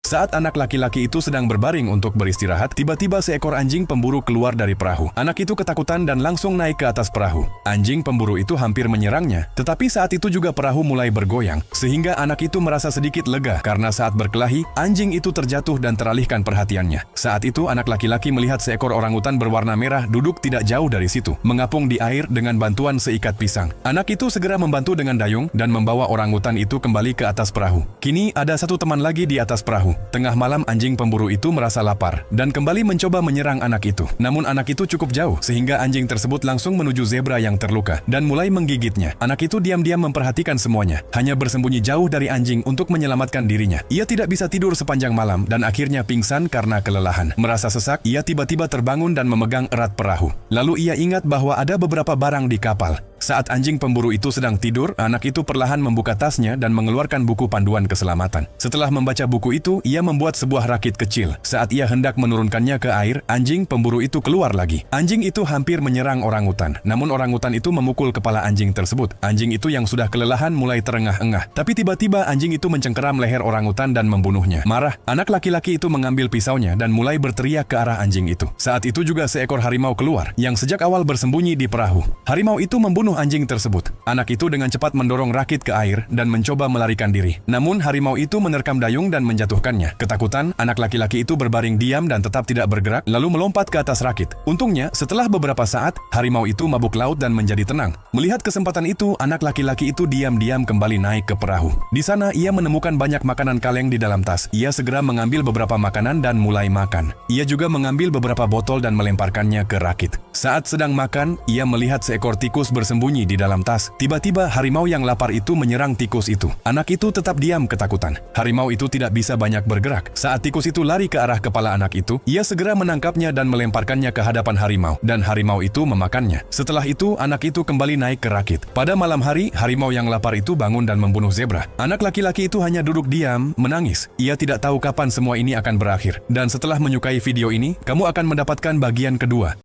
Saat anak laki-laki itu sedang berbaring untuk beristirahat, tiba-tiba seekor anjing pemburu keluar dari perahu. Anak itu ketakutan dan langsung naik ke atas perahu. Anjing pemburu itu hampir menyerangnya, tetapi saat itu juga perahu mulai bergoyang, sehingga anak itu merasa sedikit lega karena saat berkelahi, anjing itu terjatuh dan teralihkan perhatiannya. Saat itu anak laki-laki melihat seekor orangutan berwarna merah duduk tidak jauh dari situ, mengapung di air dengan bantuan seikat pisang. Anak itu segera membantu dengan dayung dan membawa orangutan itu kembali ke atas perahu. Kini ada satu teman lagi di atas perahu. Tengah malam anjing pemburu itu merasa lapar dan kembali mencoba menyerang anak itu. Namun anak itu cukup jauh sehingga anjing tersebut langsung menuju zebra yang terluka dan mulai menggigitnya. Anak itu diam-diam memperhatikan semuanya, hanya bersembunyi jauh dari anjing untuk menyelamatkan dirinya. Ia tidak bisa tidur sepanjang malam dan akhirnya pingsan karena kelelahan. Merasa sesak, ia tiba-tiba terbangun dan memegang erat perahu. Lalu ia ingat bahwa ada beberapa barang di kapal. Saat anjing pemburu itu sedang tidur, anak itu perlahan membuka tasnya dan mengeluarkan buku panduan keselamatan. Setelah membaca buku itu, ia membuat sebuah rakit kecil. Saat ia hendak menurunkannya ke air, anjing pemburu itu keluar lagi. Anjing itu hampir menyerang orangutan, namun orangutan itu memukul kepala anjing tersebut. Anjing itu yang sudah kelelahan mulai terengah-engah. Tapi tiba-tiba anjing itu mencengkeram leher orangutan dan membunuhnya. Marah, anak laki-laki itu mengambil pisaunya dan mulai berteriak ke arah anjing itu. Saat itu juga seekor harimau keluar, yang sejak awal bersembunyi di perahu. Harimau itu membunuh anjing tersebut. Anak itu dengan cepat mendorong rakit ke air dan mencoba melarikan diri. Namun harimau itu menerkam dayung dan menjatuhkannya. Ketakutan, anak laki-laki itu berbaring diam dan tetap tidak bergerak, lalu melompat ke atas rakit. Untungnya, setelah beberapa saat, harimau itu mabuk laut dan menjadi tenang. Melihat kesempatan itu, anak laki-laki itu diam-diam kembali naik ke perahu. Di sana, ia menemukan banyak makanan kaleng di dalam tas. Ia segera mengambil beberapa makanan dan mulai makan. Ia juga mengambil beberapa botol dan melemparkannya ke rakit. Saat sedang makan, ia melihat seekor tikus bersembunyi di dalam tas. Tiba-tiba harimau yang lapar itu menyerang tikus itu. Anak itu tetap diam ketakutan. Harimau itu tidak bisa banyak bergerak. Saat tikus itu lari ke arah kepala anak itu, ia segera menangkapnya dan melemparkannya ke hadapan harimau. Dan harimau itu memakannya. Setelah itu, anak itu kembali naik ke rakit. Pada malam hari, harimau yang lapar itu bangun dan membunuh zebra. Anak laki-laki itu hanya duduk diam, menangis. Ia tidak tahu kapan semua ini akan berakhir. Dan setelah menyukai video ini, kamu akan mendapatkan bagian kedua.